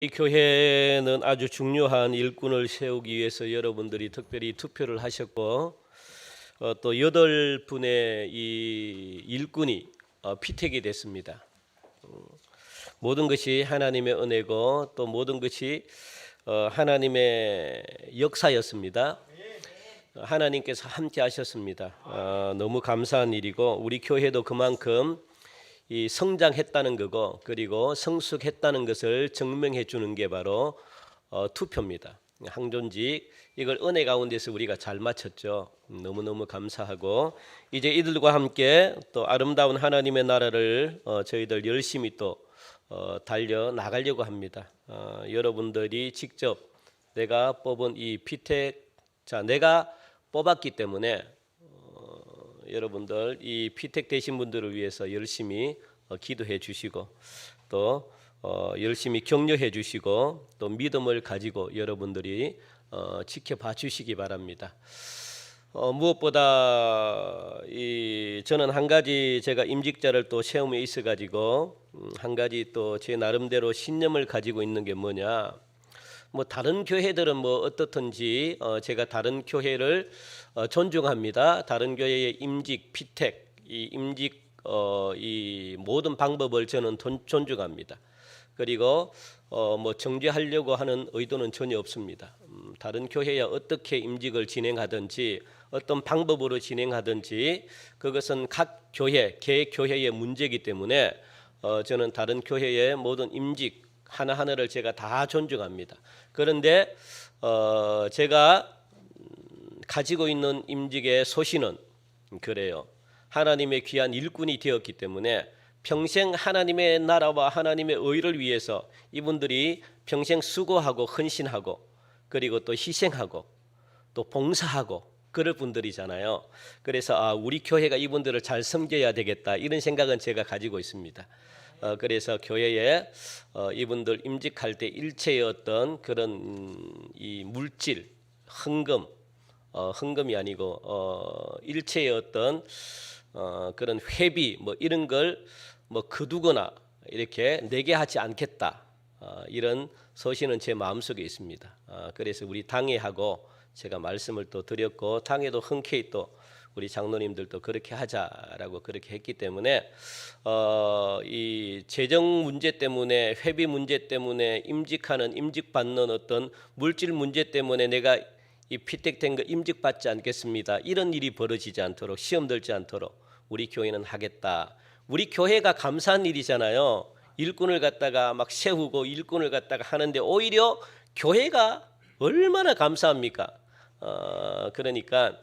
이 교회는 아주 중요한 일꾼을 세우기 위해서 여러분들이 특별히 투표를 하셨고 또 8분의 이 일꾼이 피택이 됐습니다. 모든 것이 하나님의 은혜고 또 모든 것이 하나님의 역사였습니다. 하나님께서 함께 하셨습니다. 너무 감사한 일이고 우리 교회도 그만큼 이 성장했다는 거고 그리고 성숙했다는 것을 증명해 주는 게 바로 투표입니다. 항존직 이걸 은혜 가운데서 우리가 잘 마쳤죠. 너무너무 감사하고 이제 이들과 함께 또 아름다운 하나님의 나라를 저희들 열심히 또 달려 나가려고 합니다. 여러분들이 직접 내가 뽑은 이 피택 내가 뽑았기 때문에 여러분들 이 피택 되신 분들을 위해서 열심히 기도해 주시고 또 열심히 격려해 주시고 또 믿음을 가지고 여러분들이 지켜봐 주시기 바랍니다. 무엇보다 저는 한 가지 제가 임직자를 또 세움에 있어 가지고 한 가지 또 제 나름대로 신념을 가지고 있는 게 뭐냐, 뭐 다른 교회들은 뭐 어떻든지 제가 다른 교회를 존중합니다. 다른 교회의 임직, 피택, 이 임직 이 모든 방법을 저는 존중합니다. 그리고 뭐 정죄하려고 하는 의도는 전혀 없습니다. 다른 교회야 어떻게 임직을 진행하든지 어떤 방법으로 진행하든지 그것은 각 교회, 개 교회의 문제이기 때문에 저는 다른 교회의 모든 임직 하나하나를 제가 다 존중합니다. 그런데 제가 가지고 있는 임직의 소신은 그래요. 하나님의 귀한 일꾼이 되었기 때문에 평생 하나님의 나라와 하나님의 의를 위해서 이분들이 평생 수고하고 헌신하고 그리고 또 희생하고 또 봉사하고 그럴 분들이잖아요. 그래서 우리 교회가 이분들을 잘 섬겨야 되겠다 이런 생각은 제가 가지고 있습니다. 그래서 교회에 이분들 임직할 때 일체의 어떤 그런 이 물질, 헌금이 아니고 일체의 어떤 그런 회비 뭐 이런 걸 뭐 거두거나 이렇게 내게 하지 않겠다, 이런 소신은 제 마음속에 있습니다. 그래서 우리 당회하고 제가 말씀을 또 드렸고 당회도 흔쾌히 또 우리 장로님들도 그렇게 하자라고 그렇게 했기 때문에 이 재정 문제 때문에 회비 문제 때문에 임직 받는 어떤 물질 문제 때문에 내가 이 피택된 거 임직 받지 않겠습니다. 이런 일이 벌어지지 않도록 시험 들지 않도록 우리 교회는 하겠다. 우리 교회가 감사한 일이잖아요. 일꾼을 갖다가 막 세우고 일꾼을 갖다가 하는데 오히려 교회가 얼마나 감사합니까? 그러니까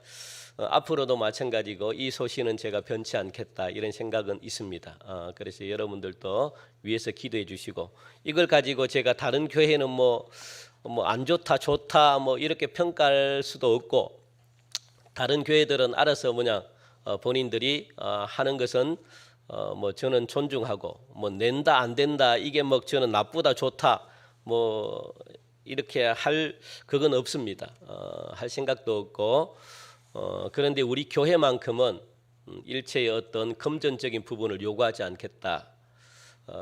앞으로도 마찬가지고 이 소신은 제가 변치 않겠다 이런 생각은 있습니다. 그래서 여러분들도 위에서 기도해 주시고 이걸 가지고 제가 다른 교회는 뭐 안 좋다 뭐 이렇게 평가할 수도 없고 다른 교회들은 알아서 본인들이 하는 것은 뭐 저는 존중하고 뭐 낸다 안 된다 이게 뭐 저는 나쁘다 좋다 뭐 이렇게 할 그건 없습니다. 할 생각도 없고 그런데 우리 교회만큼은 일체의 어떤 금전적인 부분을 요구하지 않겠다.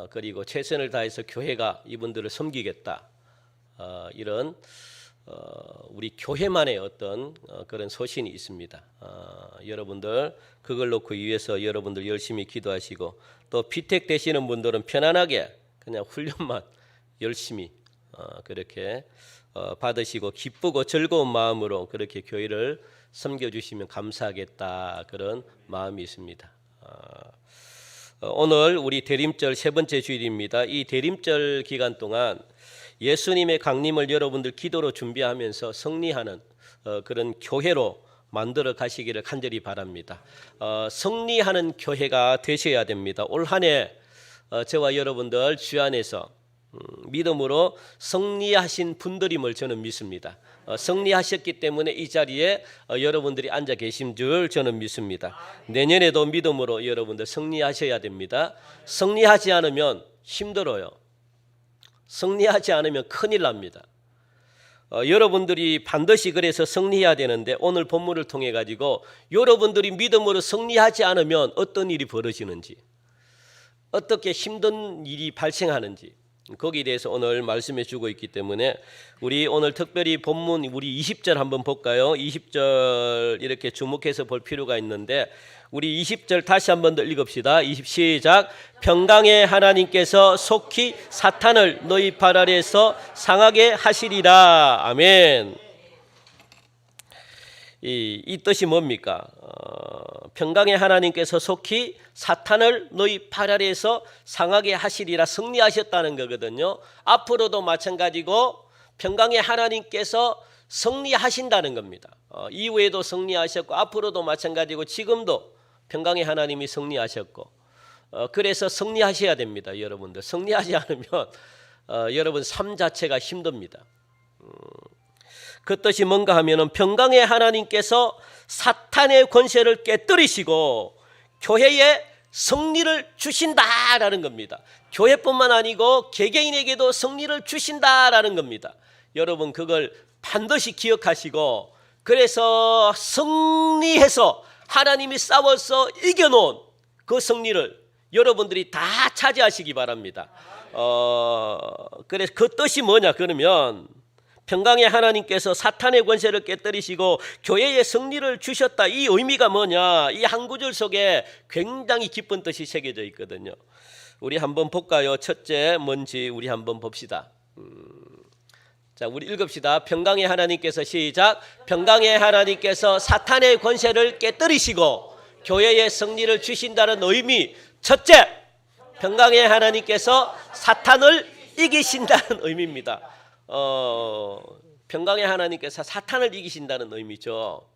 그리고 최선을 다해서 교회가 이분들을 섬기겠다. 이런 우리 교회만의 어떤 그런 소신이 있습니다. 여러분들 그걸 놓고 위해서 여러분들 열심히 기도하시고 또 피택 되시는 분들은 편안하게 그냥 훈련만 열심히 그렇게 받으시고 기쁘고 즐거운 마음으로 그렇게 교회를 섬겨주시면 감사하겠다 그런 마음이 있습니다. 오늘 우리 대림절 세 번째 주일입니다. 이 대림절 기간 동안 예수님의 강림을 여러분들 기도로 준비하면서 승리하는 그런 교회로 만들어 가시기를 간절히 바랍니다. 승리하는 교회가 되셔야 됩니다. 올 한 해 저와 여러분들 주 안에서 믿음으로 승리하신 분들임을 저는 믿습니다. 승리하셨기 때문에 이 자리에 여러분들이 앉아 계신 줄 저는 믿습니다. 내년에도 믿음으로 여러분들 승리하셔야 됩니다. 승리하지 않으면 힘들어요. 승리하지 않으면 큰일 납니다. 여러분들이 반드시 그래서 승리해야 되는데 오늘 본문을 통해 가지고 여러분들이 믿음으로 승리하지 않으면 어떤 일이 벌어지는지 어떻게 힘든 일이 발생하는지 거기에 대해서 오늘 말씀해 주고 있기 때문에 우리 오늘 특별히 본문 우리 20절 한번 볼까요? 20절 이렇게 주목해서 볼 필요가 있는데 우리 20절 다시 한번 더 읽읍시다. 20 시작. 평강의 하나님께서 속히 사탄을 너희 발 아래에서 상하게 하시리라. 아멘. 이 뜻이 뭡니까? 평강의 하나님께서 속히 사탄을 너희 발 아래에서 상하게 하시리라, 승리하셨다는 거거든요. 앞으로도 마찬가지고 평강의 하나님께서 승리하신다는 겁니다. 이후에도 승리하셨고 앞으로도 마찬가지고 지금도 평강의 하나님이 승리하셨고 그래서 승리하셔야 됩니다. 여러분들 승리하지 않으면 여러분 삶 자체가 힘듭니다. 그 뜻이 뭔가 하면은 평강의 하나님께서 사탄의 권세를 깨뜨리시고 교회에 승리를 주신다라는 겁니다. 교회뿐만 아니고 개개인에게도 승리를 주신다라는 겁니다. 여러분 그걸 반드시 기억하시고 그래서 승리해서 하나님이 싸워서 이겨놓은 그 승리를 여러분들이 다 차지하시기 바랍니다. 그래서 그 뜻이 뭐냐 그러면 평강의 하나님께서 사탄의 권세를 깨뜨리시고 교회에 승리를 주셨다. 이 의미가 뭐냐? 이 한 구절 속에 굉장히 깊은 뜻이 새겨져 있거든요. 우리 한번 볼까요? 첫째 뭔지 우리 한번 봅시다. 자, 우리 읽읍시다. 평강의 하나님께서 시작. 평강의 하나님께서 사탄의 권세를 깨뜨리시고 교회에 승리를 주신다는 의미. 첫째, 평강의 하나님께서 사탄을 이기신다는 의미입니다. 평강의 하나님께서 사탄을 이기신다는 의미죠.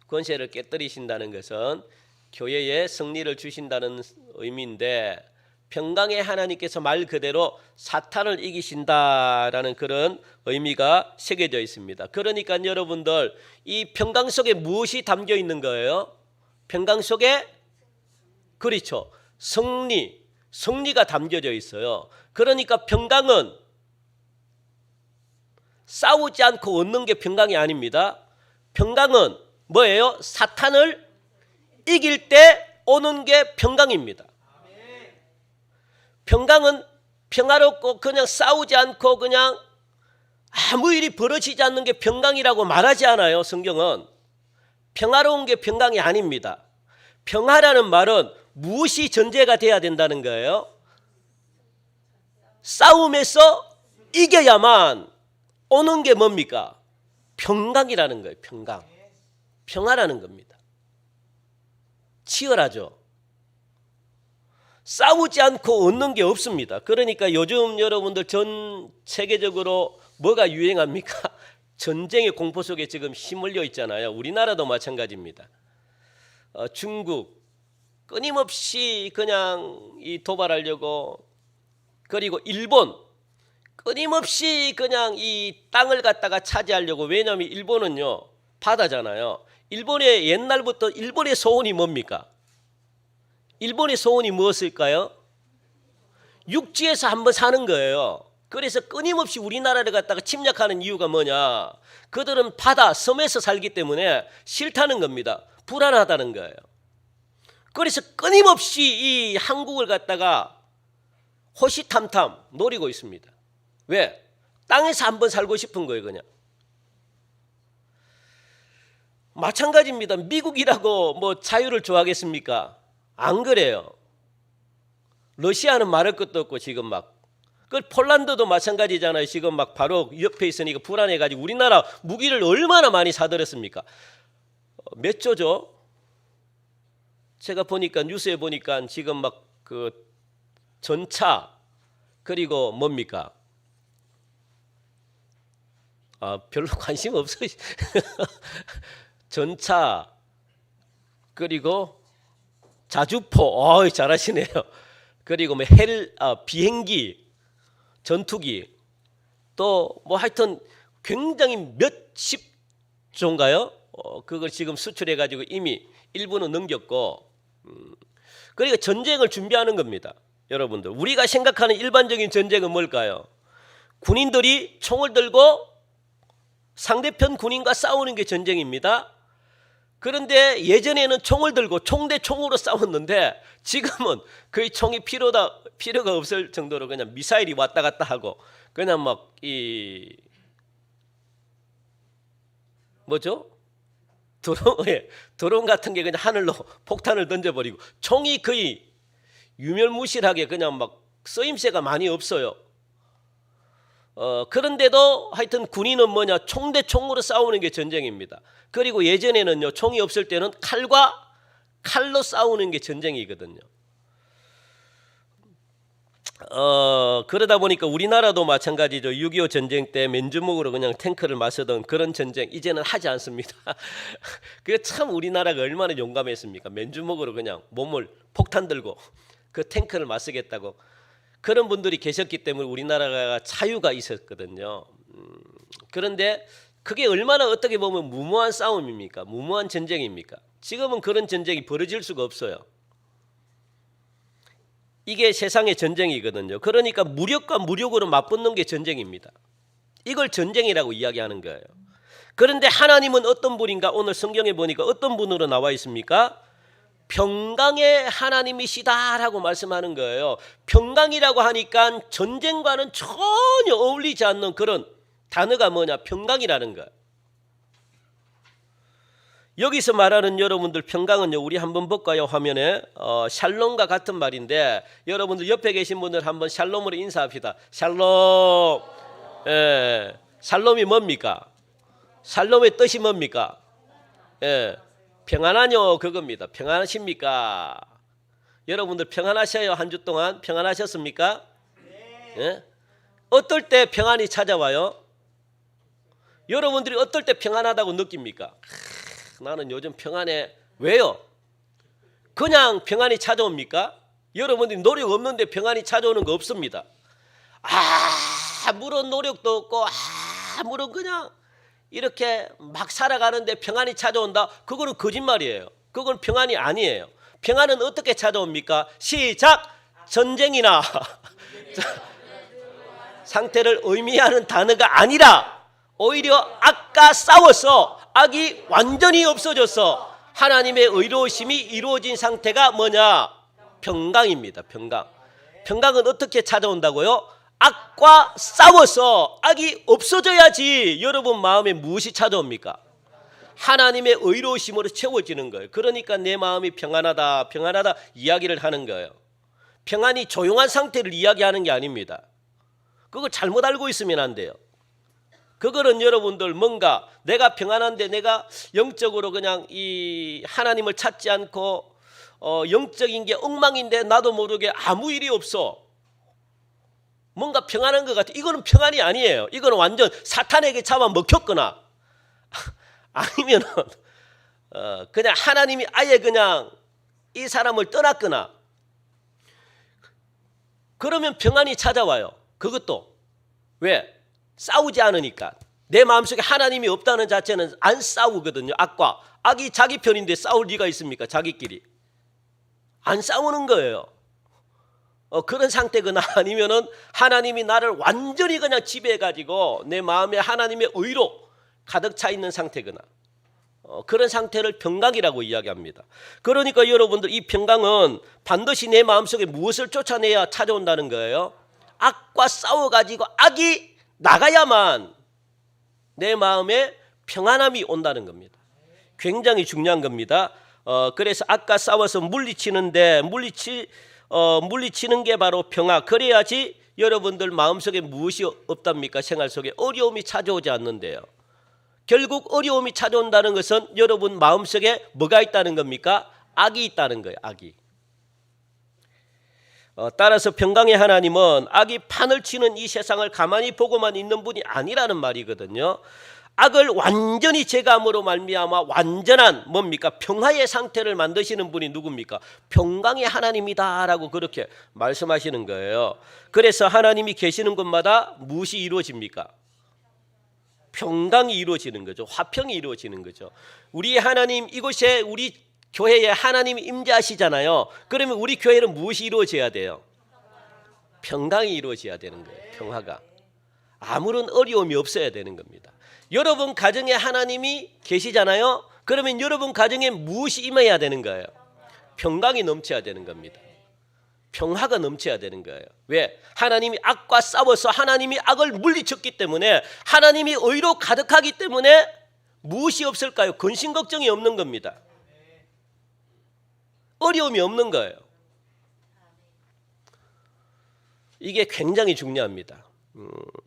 권세를 깨뜨리신다는 것은 교회에 승리를 주신다는 의미인데 평강의 하나님께서 말 그대로 사탄을 이기신다라는 그런 의미가 새겨져 있습니다. 그러니까 여러분들 이 평강 속에 무엇이 담겨 있는 거예요? 평강 속에 그렇죠. 승리가 담겨져 있어요. 그러니까 평강은 싸우지 않고 얻는 게 평강이 아닙니다. 평강은 뭐예요? 사탄을 이길 때 오는 게 평강입니다. 평강은 평화롭고 그냥 싸우지 않고 그냥 아무 일이 벌어지지 않는 게 평강이라고 말하지 않아요. 성경은 평화로운 게 평강이 아닙니다. 평화라는 말은 무엇이 전제가 돼야 된다는 거예요? 싸움에서 이겨야만 오는 게 뭡니까? 평강이라는 거예요. 평강. 평화라는 겁니다. 치열하죠. 싸우지 않고 얻는 게 없습니다. 그러니까 요즘 여러분들 전 세계적으로 뭐가 유행합니까? 전쟁의 공포 속에 지금 휘말려 있잖아요. 우리나라도 마찬가지입니다. 중국 끊임없이 그냥 이 도발하려고, 그리고 일본 끊임없이 그냥 이 땅을 갖다가 차지하려고. 왜냐하면 일본은요 바다잖아요. 일본의 옛날부터 일본의 소원이 뭡니까? 일본의 소원이 무엇일까요? 육지에서 한번 사는 거예요. 그래서 끊임없이 우리나라를 갖다가 침략하는 이유가 뭐냐? 그들은 바다, 섬에서 살기 때문에 싫다는 겁니다. 불안하다는 거예요. 그래서 끊임없이 이 한국을 갖다가 호시탐탐 노리고 있습니다. 왜? 땅에서 한번 살고 싶은 거예요. 그냥 마찬가지입니다. 미국이라고 뭐 자유를 좋아하겠습니까? 안 그래요. 러시아는 말할 것도 없고 지금 막 폴란드도 마찬가지잖아요. 지금 막 바로 옆에 있으니까 불안해가지고 우리나라 무기를 얼마나 많이 사들였습니까? 몇 조죠? 제가 보니까 뉴스에 보니까 지금 막 그 전차 그리고 뭡니까? 별로 관심 없어요. 전차 그리고 자주포, 잘하시네요. 그리고 뭐 비행기, 전투기, 또 뭐 하여튼 굉장히 몇십 조인가요? 그걸 지금 수출해가지고 이미 일부는 넘겼고, 그러니까 전쟁을 준비하는 겁니다. 여러분들 우리가 생각하는 일반적인 전쟁은 뭘까요? 군인들이 총을 들고 상대편 군인과 싸우는 게 전쟁입니다. 그런데 예전에는 총을 들고 총 대 총으로 싸웠는데 지금은 거의 총이 필요가 없을 정도로 그냥 미사일이 왔다 갔다 하고 그냥 막 이 뭐죠? 드론 같은 게 그냥 하늘로 폭탄을 던져버리고 총이 거의 유명무실하게 그냥 막 쓰임새가 많이 없어요. 그런데도 하여튼 군인은 뭐냐? 총 대 총으로 싸우는 게 전쟁입니다. 그리고 예전에는요, 총이 없을 때는 칼로 싸우는 게 전쟁이거든요. 그러다 보니까 우리나라도 마찬가지죠. 6.25 전쟁 때 맨주먹으로 그냥 탱크를 맞서던 그런 전쟁 이제는 하지 않습니다. 그게 참 우리나라가 얼마나 용감했습니까? 맨주먹으로 그냥 몸을 폭탄 들고 그 탱크를 맞서겠다고 그런 분들이 계셨기 때문에 우리나라가 자유가 있었거든요. 그런데 그게 얼마나 어떻게 보면 무모한 싸움입니까? 무모한 전쟁입니까? 지금은 그런 전쟁이 벌어질 수가 없어요. 이게 세상의 전쟁이거든요. 그러니까 무력과 무력으로 맞붙는 게 전쟁입니다. 이걸 전쟁이라고 이야기하는 거예요. 그런데 하나님은 어떤 분인가? 오늘 성경에 보니까 어떤 분으로 나와 있습니까? 평강의 하나님이시다라고 말씀하는 거예요. 평강이라고 하니까 전쟁과는 전혀 어울리지 않는 그런 단어가 뭐냐? 평강이라는 거예요. 여기서 말하는 여러분들 평강은요, 우리 한번 볼까요? 화면에 샬롬과 같은 말인데 여러분들 옆에 계신 분들 한번 샬롬으로 인사합시다. 샬롬. 예, 샬롬이 뭡니까? 샬롬의 뜻이 뭡니까? 예, 평안하뇨 그겁니다. 평안하십니까? 여러분들 평안하셔요? 한 주 동안 평안하셨습니까? 예? 어떨 때 평안이 찾아와요? 여러분들이 어떨 때 평안하다고 느낍니까? 나는 요즘 평안해. 왜요? 그냥 평안이 찾아옵니까? 여러분들이 노력 없는데 평안이 찾아오는 거 없습니다. 아무런 노력도 없고 아무런 그냥 이렇게 막 살아가는데 평안이 찾아온다? 그거는 거짓말이에요. 그건 평안이 아니에요. 평안은 어떻게 찾아옵니까? 시작! 전쟁이나 상태를 의미하는 단어가 아니라 오히려 아까 싸워서 악이 완전히 없어져서 하나님의 의로우심이 이루어진 상태가 뭐냐? 평강입니다. 평강. 평강은 어떻게 찾아온다고요? 악과 싸워서 악이 없어져야지 여러분 마음에 무엇이 찾아옵니까? 하나님의 의로우심으로 채워지는 거예요. 그러니까 내 마음이 평안하다 평안하다 이야기를 하는 거예요. 평안이 조용한 상태를 이야기하는 게 아닙니다. 그걸 잘못 알고 있으면 안 돼요. 그거는 여러분들 뭔가 내가 평안한데 내가 영적으로 그냥 이 하나님을 찾지 않고 영적인 게 엉망인데 나도 모르게 아무 일이 없어. 뭔가 평안한 것 같아. 이거는 평안이 아니에요. 이거는 완전 사탄에게 잡아먹혔거나 아니면은 그냥 하나님이 아예 그냥 이 사람을 떠났거나 그러면 평안이 찾아와요. 그것도 왜? 싸우지 않으니까. 내 마음속에 하나님이 없다는 자체는 안 싸우거든요. 악이 자기 편인데 싸울 리가 있습니까? 자기끼리 안 싸우는 거예요. 그런 상태거나 아니면은 하나님이 나를 완전히 그냥 지배해가지고 내 마음에 하나님의 의로 가득 차 있는 상태거나 그런 상태를 평강이라고 이야기합니다. 그러니까 여러분들 이 평강은 반드시 내 마음속에 무엇을 쫓아내야 찾아온다는 거예요? 악과 싸워가지고 악이 나가야만 내 마음에 평안함이 온다는 겁니다. 굉장히 중요한 겁니다. 그래서 악과 싸워서 물리치는데 물리치는 게 바로 평화. 그래야지 여러분들 마음속에 무엇이 없답니까? 생활 속에 어려움이 찾아오지 않는데요. 결국 어려움이 찾아온다는 것은 여러분 마음속에 뭐가 있다는 겁니까? 악이 있다는 거예요. 악이. 따라서 평강의 하나님은 악이 판을 치는 이 세상을 가만히 보고만 있는 분이 아니라는 말이거든요. 악을 완전히 제감으로 말미암아 완전한 뭡니까? 평화의 상태를 만드시는 분이 누굽니까? 평강의 하나님이다라고 그렇게 말씀하시는 거예요. 그래서 하나님이 계시는 곳마다 무엇이 이루어집니까? 평강이 이루어지는 거죠. 화평이 이루어지는 거죠. 우리 하나님 이곳에 우리 교회에 하나님이 임재하시잖아요. 그러면 우리 교회는 무엇이 이루어져야 돼요? 평강이 이루어져야 되는 거예요. 평화가. 아무런 어려움이 없어야 되는 겁니다. 여러분 가정에 하나님이 계시잖아요. 그러면 여러분 가정에 무엇이 임해야 되는 거예요? 평강이 넘쳐야 되는 겁니다. 평화가 넘쳐야 되는 거예요. 왜? 하나님이 악과 싸워서 하나님이 악을 물리쳤기 때문에, 하나님이 의로 가득하기 때문에 무엇이 없을까요? 근심 걱정이 없는 겁니다. 어려움이 없는 거예요. 이게 굉장히 중요합니다.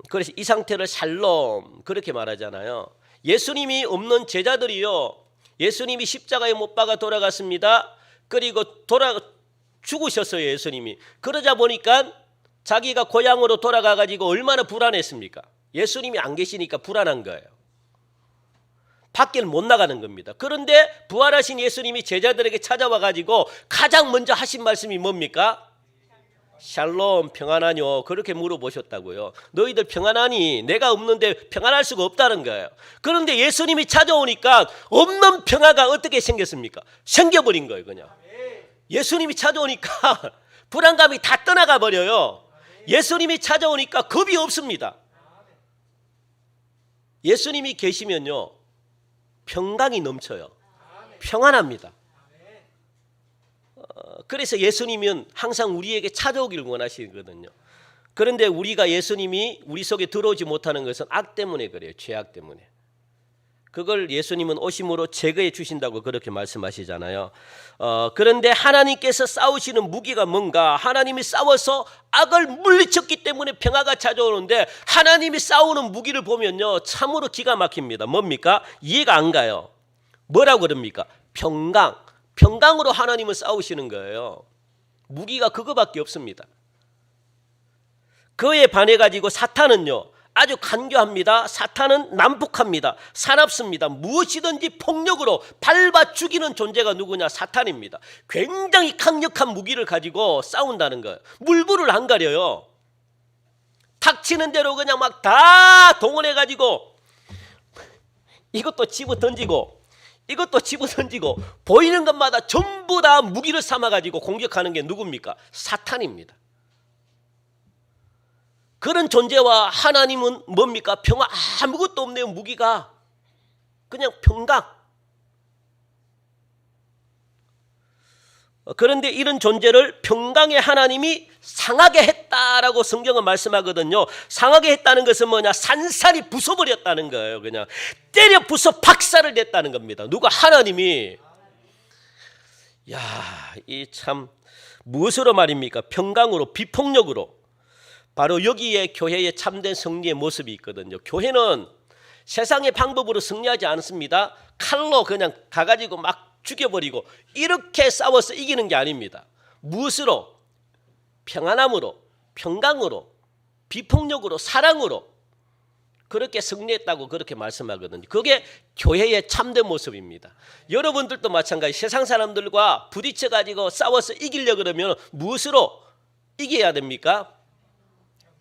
그래서 이 상태를 샬롬 그렇게 말하잖아요. 예수님이 없는 제자들이요, 예수님이 십자가에 못 박아 돌아갔습니다. 그리고 죽으셨어요, 예수님이. 그러자 보니까 자기가 고향으로 돌아가 가지고 얼마나 불안했습니까? 예수님이 안 계시니까 불안한 거예요. 밖을 못 나가는 겁니다. 그런데 부활하신 예수님이 제자들에게 찾아와 가지고 가장 먼저 하신 말씀이 뭡니까? 샬롬, 평안하뇨? 그렇게 물어보셨다고요. 너희들 평안하니? 내가 없는데 평안할 수가 없다는 거예요. 그런데 예수님이 찾아오니까 없는 평화가 어떻게 생겼습니까? 생겨버린 거예요, 그냥. 예수님이 찾아오니까 불안감이 다 떠나가 버려요. 예수님이 찾아오니까 겁이 없습니다. 예수님이 계시면요, 평강이 넘쳐요. 평안합니다. 그래서 예수님은 항상 우리에게 찾아오기를 원하시거든요. 그런데 우리가 예수님이 우리 속에 들어오지 못하는 것은 악 때문에 그래요. 죄악 때문에. 그걸 예수님은 오심으로 제거해 주신다고 그렇게 말씀하시잖아요. 그런데 하나님께서 싸우시는 무기가 뭔가? 하나님이 싸워서 악을 물리쳤기 때문에 평화가 찾아오는데, 하나님이 싸우는 무기를 보면요, 참으로 기가 막힙니다. 뭡니까? 이해가 안 가요. 뭐라고 그럽니까? 평강. 평강으로 하나님은 싸우시는 거예요. 무기가 그거밖에 없습니다. 그에 반해 가지고 사탄은요, 아주 간교합니다. 사탄은 난폭합니다. 사납습니다. 무엇이든지 폭력으로 밟아 죽이는 존재가 누구냐? 사탄입니다. 굉장히 강력한 무기를 가지고 싸운다는 거예요. 물불을 안 가려요. 닥치는 대로 그냥 막 다 동원해 가지고 이것도 집어 던지고 이것도 집어 던지고 보이는 것마다 전부 다 무기를 삼아 가지고 공격하는 게 누굽니까? 사탄입니다. 그런 존재와 하나님은 뭡니까? 평화, 아무것도 없네요. 무기가 그냥 평강. 그런데 이런 존재를 평강의 하나님이 상하게 했다라고 성경은 말씀하거든요. 상하게 했다는 것은 뭐냐? 산산이 부숴버렸다는 거예요. 그냥 때려 부숴 박살을 냈다는 겁니다. 누가? 하나님이. 야, 이 참 무엇으로 말입니까? 평강으로, 비폭력으로. 바로 여기에 교회의 참된 승리의 모습이 있거든요. 교회는 세상의 방법으로 승리하지 않습니다. 칼로 그냥 가가지고 막 죽여버리고 이렇게 싸워서 이기는 게 아닙니다. 무엇으로? 평안함으로, 평강으로, 비폭력으로, 사랑으로 그렇게 승리했다고 그렇게 말씀하거든요. 그게 교회의 참된 모습입니다. 여러분들도 마찬가지. 세상 사람들과 부딪혀가지고 싸워서 이기려고 그러면 무엇으로 이겨야 됩니까?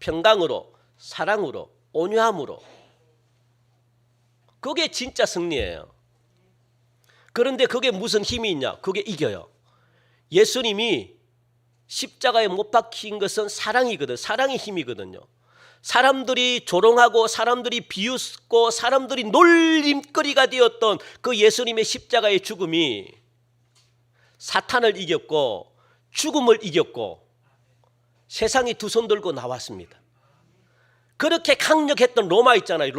평강으로, 사랑으로, 온유함으로. 그게 진짜 승리예요. 그런데 그게 무슨 힘이 있냐? 그게 이겨요. 예수님이 십자가에 못 박힌 것은 사랑이거든. 사랑의 힘이거든요. 사람들이 조롱하고 사람들이 비웃고 사람들이 놀림거리가 되었던 그 예수님의 십자가의 죽음이 사탄을 이겼고 죽음을 이겼고 세상이 두 손 들고 나왔습니다. 그렇게 강력했던 로마 있잖아요.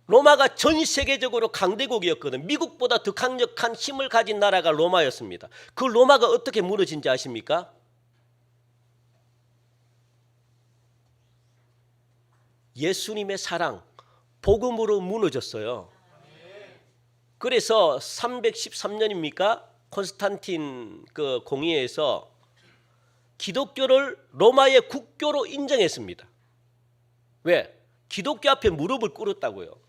로마가 전 세계적으로 강대국이었거든요. 미국보다 더 강력한 힘을 가진 나라가 로마였습니다. 그 로마가 어떻게 무너진지 아십니까? 예수님의 사랑, 복음으로 무너졌어요. 그래서 313년입니까? 콘스탄틴 그 공의회에서 기독교를 로마의 국교로 인정했습니다. 왜? 기독교 앞에 무릎을 꿇었다고요.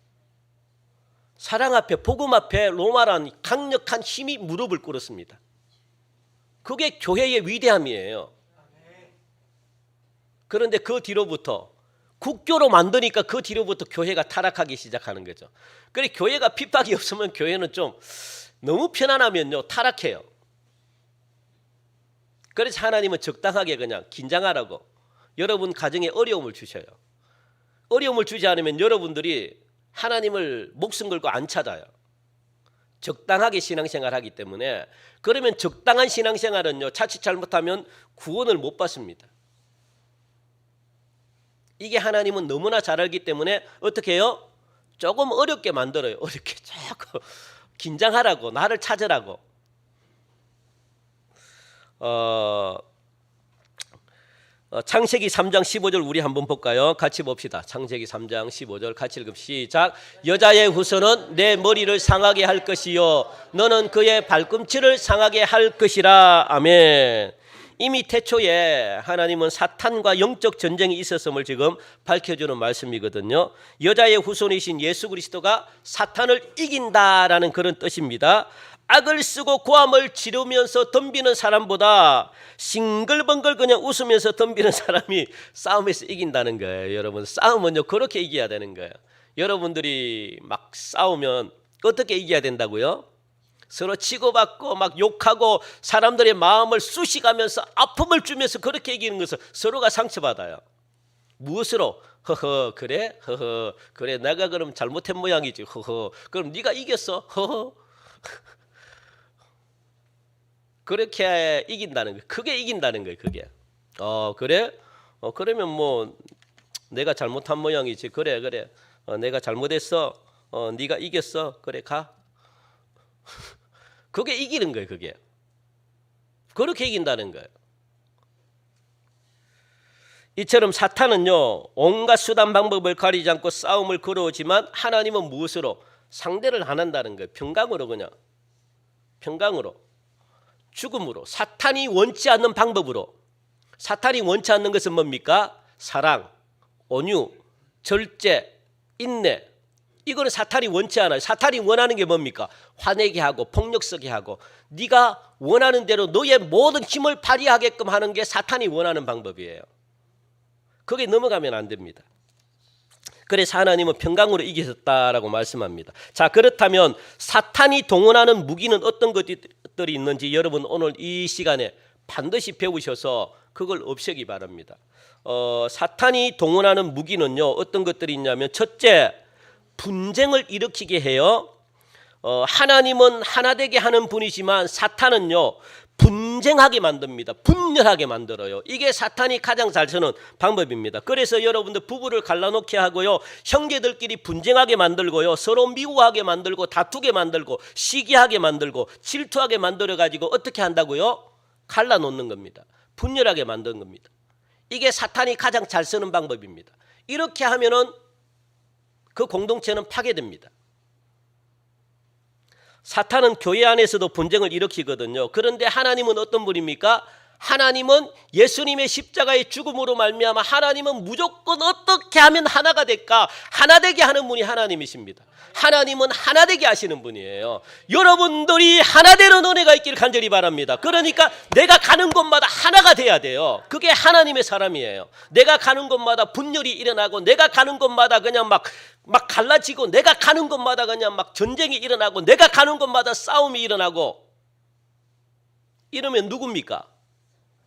사랑 앞에, 복음 앞에 로마란 강력한 힘이 무릎을 꿇었습니다. 그게 교회의 위대함이에요. 그런데 그 뒤로부터 국교로 만드니까 그 뒤로부터 교회가 타락하기 시작하는 거죠. 그래 교회가 핍박이 없으면 교회는 좀 너무 편안하면요 타락해요. 그래서 하나님은 적당하게 그냥 긴장하라고 여러분 가정에 어려움을 주셔요. 어려움을 주지 않으면 여러분들이 하나님을 목숨 걸고 안 찾아요. 적당하게 신앙생활 하기 때문에. 그러면 적당한 신앙생활은요, 자칫 잘못하면 구원을 못 받습니다. 이게 하나님은 너무나 잘 알기 때문에 어떻게 해요? 조금 어렵게 만들어요. 어렵게 조금 긴장하라고, 나를 찾으라고. 창세기 3장 15절 우리 한번 볼까요? 같이 봅시다. 창세기 3장 15절 같이 읽음 시작. 여자의 후손은 내 머리를 상하게 할 것이요 너는 그의 발꿈치를 상하게 할 것이라. 아멘. 이미 태초에 하나님은 사탄과 영적 전쟁이 있었음을 지금 밝혀주는 말씀이거든요. 여자의 후손이신 예수 그리스도가 사탄을 이긴다라는 그런 뜻입니다. 악을 쓰고 고함을 지르면서 덤비는 사람보다 싱글벙글 그냥 웃으면서 덤비는 사람이 싸움에서 이긴다는 거예요. 여러분, 싸움은요 그렇게 이겨야 되는 거예요. 여러분들이 막 싸우면 어떻게 이겨야 된다고요? 서로 치고받고 막 욕하고 사람들의 마음을 쑤시가면서 아픔을 주면서 그렇게 이기는 것은 서로가 상처받아요. 무엇으로? 허허 그래? 허허 그래 내가 그럼 잘못한 모양이지. 허허 그럼 네가 이겼어. 허허 그렇게 이긴다는 거예요. 그게 이긴다는 거예요. 그게. 그래? 그러면 뭐 내가 잘못한 모양이지. 그래. 내가 잘못했어. 네가 이겼어. 그래 가. 그게 이기는 거예요. 그게. 그렇게 이긴다는 거예요. 이처럼 사탄은요 온갖 수단 방법을 가리지 않고 싸움을 걸어오지만 하나님은 무엇으로? 상대를 안 한다는 거예요. 평강으로 그냥. 평강으로. 죽음으로. 사탄이 원치 않는 방법으로. 사탄이 원치 않는 것은 뭡니까? 사랑, 온유, 절제, 인내. 이거는 사탄이 원치 않아요. 사탄이 원하는 게 뭡니까? 화내게 하고 폭력 쓰게 하고 네가 원하는 대로 너의 모든 힘을 발휘하게끔 하는 게 사탄이 원하는 방법이에요. 거기에 넘어가면 안 됩니다. 그래서 하나님은 평강으로 이기셨다라고 말씀합니다. 자, 그렇다면 사탄이 동원하는 무기는 어떤 것들이 있는지 여러분 오늘 이 시간에 반드시 배우셔서 그걸 없애기 바랍니다. 사탄이 동원하는 무기는요 어떤 것들이 있냐면 첫째, 분쟁을 일으키게 해요. 하나님은 하나 되게 하는 분이지만 사탄은요 분쟁하게 만듭니다. 분열하게 만들어요. 이게 사탄이 가장 잘 쓰는 방법입니다. 그래서 여러분들 부부를 갈라놓게 하고요, 형제들끼리 분쟁하게 만들고요, 서로 미워하게 만들고 다투게 만들고 시기하게 만들고 질투하게 만들어 가지고 어떻게 한다고요? 갈라놓는 겁니다. 분열하게 만드는 겁니다. 이게 사탄이 가장 잘 쓰는 방법입니다. 이렇게 하면은 그 공동체는 파괴됩니다. 사탄은 교회 안에서도 분쟁을 일으키거든요. 그런데 하나님은 어떤 분입니까? 하나님은 예수님의 십자가의 죽음으로 말미암아 하나님은 무조건 어떻게 하면 하나가 될까? 하나 되게 하는 분이 하나님이십니다. 하나님은 하나 되게 하시는 분이에요. 여러분들이 하나 되는 은혜가 있기를 간절히 바랍니다. 그러니까 내가 가는 곳마다 하나가 돼야 돼요. 그게 하나님의 사람이에요. 내가 가는 곳마다 분열이 일어나고 내가 가는 곳마다 그냥 막 갈라지고 내가 가는 곳마다 그냥 막 전쟁이 일어나고 내가 가는 곳마다 싸움이 일어나고 이러면 누굽니까?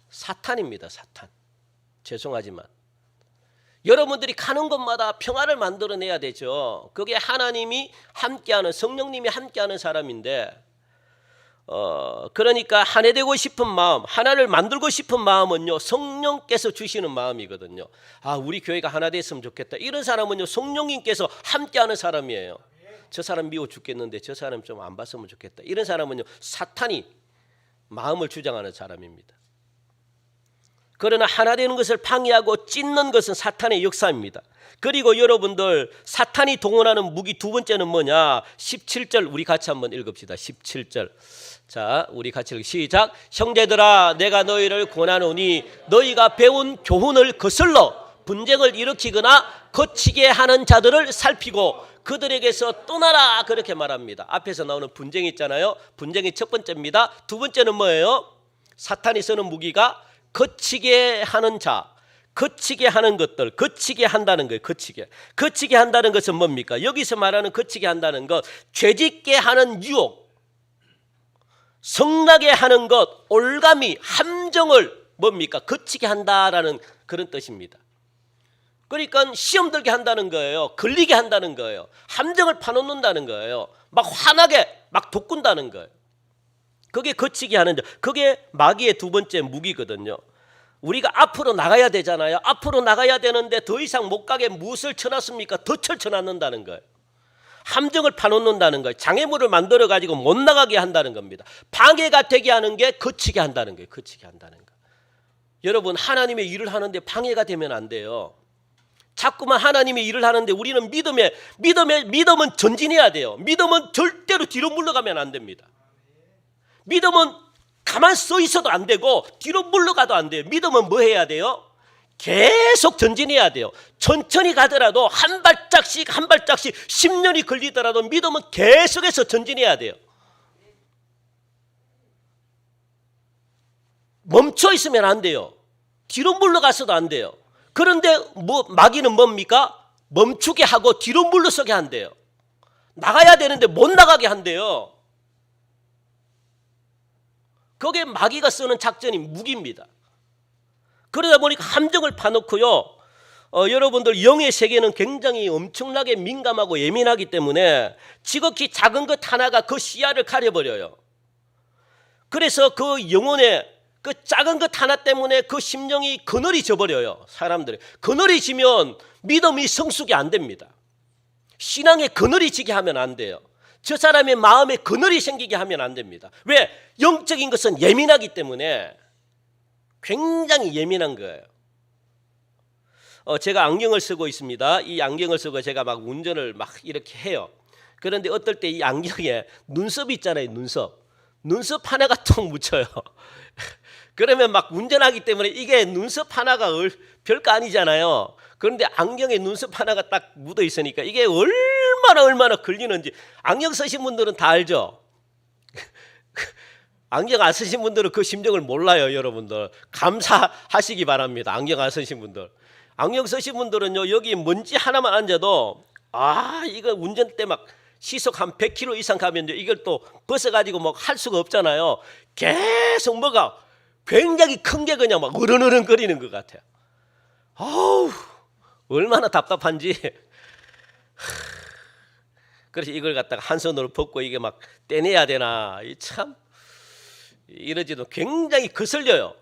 사탄입니다. 사탄. 죄송하지만 여러분들이 가는 곳마다 평화를 만들어내야 되죠. 그게 하나님이 함께하는, 성령님이 함께하는 사람인데 그러니까 하나 되고 싶은 마음, 하나를 만들고 싶은 마음은요 성령께서 주시는 마음이거든요. 우리 교회가 하나 됐으면 좋겠다. 이런 사람은요 성령님께서 함께하는 사람이에요. 저 사람 미워 죽겠는데 저 사람 좀 안 봤으면 좋겠다. 이런 사람은요 사탄이 마음을 주장하는 사람입니다. 그러나 하나 되는 것을 방해하고 찢는 것은 사탄의 역사입니다. 그리고 여러분들 사탄이 동원하는 무기 두 번째는 뭐냐? 17절 우리 같이 한번 읽읍시다. 17절. 자, 우리 같이 시작. 형제들아 내가 너희를 권하노니 너희가 배운 교훈을 거슬러 분쟁을 일으키거나 거치게 하는 자들을 살피고 그들에게서 떠나라 그렇게 말합니다. 앞에서 나오는 분쟁이 있잖아요. 분쟁이 첫 번째입니다. 두 번째는 뭐예요? 사탄이 쓰는 무기가 거치게 하는 자, 거치게 하는 것들, 거치게 한다는 거예요. 거치게 한다는 것은 뭡니까? 여기서 말하는 거치게 한다는 것, 죄짓게 하는 유혹, 성나게 하는 것, 올가미, 함정을 뭡니까? 거치게 한다라는 그런 뜻입니다. 그러니까 시험 들게 한다는 거예요. 걸리게 한다는 거예요. 함정을 파놓는다는 거예요. 막 화나게 막 돋군다는 거예요. 그게 거치게 하는 자. 그게 마귀의 두 번째 무기거든요. 우리가 앞으로 나가야 되잖아요. 앞으로 나가야 되는데 더 이상 못 가게 무엇을 쳐놨습니까? 덫을 쳐놨는다는 거예요. 함정을 파놓는다는 거예요. 장애물을 만들어 가지고 못 나가게 한다는 겁니다. 방해가 되게 하는 게 거치게 한다는 거예요. 거치게 한다는 거. 여러분, 하나님의 일을 하는데 방해가 되면 안 돼요. 자꾸만 하나님의 일을 하는데 우리는 믿음은 전진해야 돼요. 믿음은 절대로 뒤로 물러가면 안 됩니다. 믿음은 가만 서 있어도 안 되고 뒤로 물러가도 안 돼요. 믿음은 뭐 해야 돼요? 계속 전진해야 돼요. 천천히 가더라도 한 발짝씩 10년이 걸리더라도 믿음은 계속해서 전진해야 돼요. 멈춰 있으면 안 돼요. 뒤로 물러가서도 안 돼요. 그런데 마귀는 뭡니까? 멈추게 하고 뒤로 물러서게 한대요. 나가야 되는데 못 나가게 한대요. 그게 마귀가 쓰는 작전이 무기입니다. 그러다 보니까 함정을 파놓고요. 여러분들 영의 세계는 굉장히 엄청나게 민감하고 예민하기 때문에 지극히 작은 것 하나가 그 시야를 가려버려요. 그래서 그 영혼의 그 작은 것 하나 때문에 그 심령이 그늘이 버려요. 사람들이 그늘이 지면 믿음이 성숙이 안 됩니다. 신앙에 그늘이 지게 하면 안 돼요. 저 사람의 마음에 그늘이 생기게 하면 안 됩니다. 왜? 영적인 것은 예민하기 때문에 굉장히 예민한 거예요. 제가 안경을 쓰고 있습니다. 이 안경을 쓰고 제가 막 운전을 막 이렇게 해요. 그런데 어떨 때 이 안경에 눈썹 있잖아요. 눈썹 하나가 턱 묻혀요. 그러면 막 운전하기 때문에 이게 눈썹 하나가 별거 아니잖아요. 그런데 안경에 눈썹 하나가 딱 묻어 있으니까 이게 얼마나 걸리는지. 안경 쓰신 분들은 다 알죠? 안경 안 쓰신 분들은 그 심정을 몰라요. 여러분들 감사하시기 바랍니다. 안경 안 쓰신 분들. 안경 쓰신 분들은요, 여기 먼지 하나만 앉아도 이거 운전 때 막 시속 한 100km 이상 가면 이걸 또 벗어가지고 뭐 할 수가 없잖아요. 계속 뭐가 굉장히 큰 게 그냥 막 으르렁거리는 것 같아요. 아우, 얼마나 답답한지. 그래서 이걸 갖다가 한 손으로 벗고 이게 막 떼내야 되나. 참 이러지도 굉장히 거슬려요.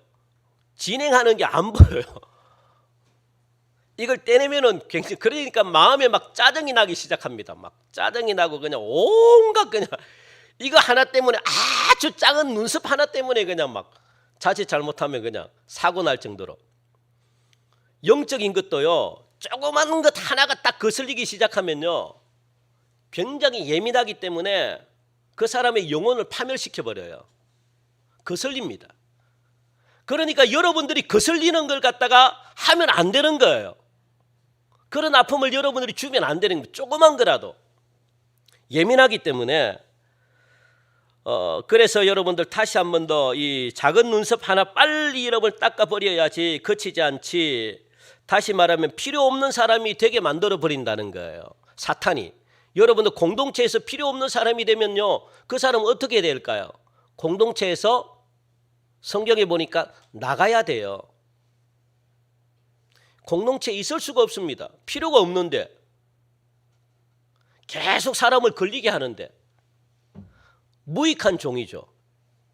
진행하는 게 안 보여요. 이걸 떼내면은 굉장히, 그러니까 마음에 막 짜증이 나기 시작합니다. 막 짜증이 나고 그냥 온갖 그냥 이거 하나 때문에, 아주 작은 눈썹 하나 때문에 그냥 막 자칫 잘못하면 그냥 사고 날 정도로. 영적인 것도요, 조그만 것 하나가 딱 거슬리기 시작하면요, 굉장히 예민하기 때문에 그 사람의 영혼을 파멸시켜 버려요. 거슬립니다. 그러니까 여러분들이 거슬리는 걸 갖다가 하면 안 되는 거예요. 그런 아픔을 여러분들이 주면 안 되는 거예요. 조그만 거라도. 예민하기 때문에. 그래서 여러분들 다시 한 번 더 이 작은 눈썹 하나 빨리 여러분을 닦아버려야지 거치지 않지. 다시 말하면 필요 없는 사람이 되게 만들어 버린다는 거예요. 사탄이. 여러분들 공동체에서 필요 없는 사람이 되면요, 그 사람은 어떻게 될까요? 공동체에서 성경에 보니까 나가야 돼요. 공동체에 있을 수가 없습니다. 필요가 없는데, 계속 사람을 걸리게 하는데, 무익한 종이죠.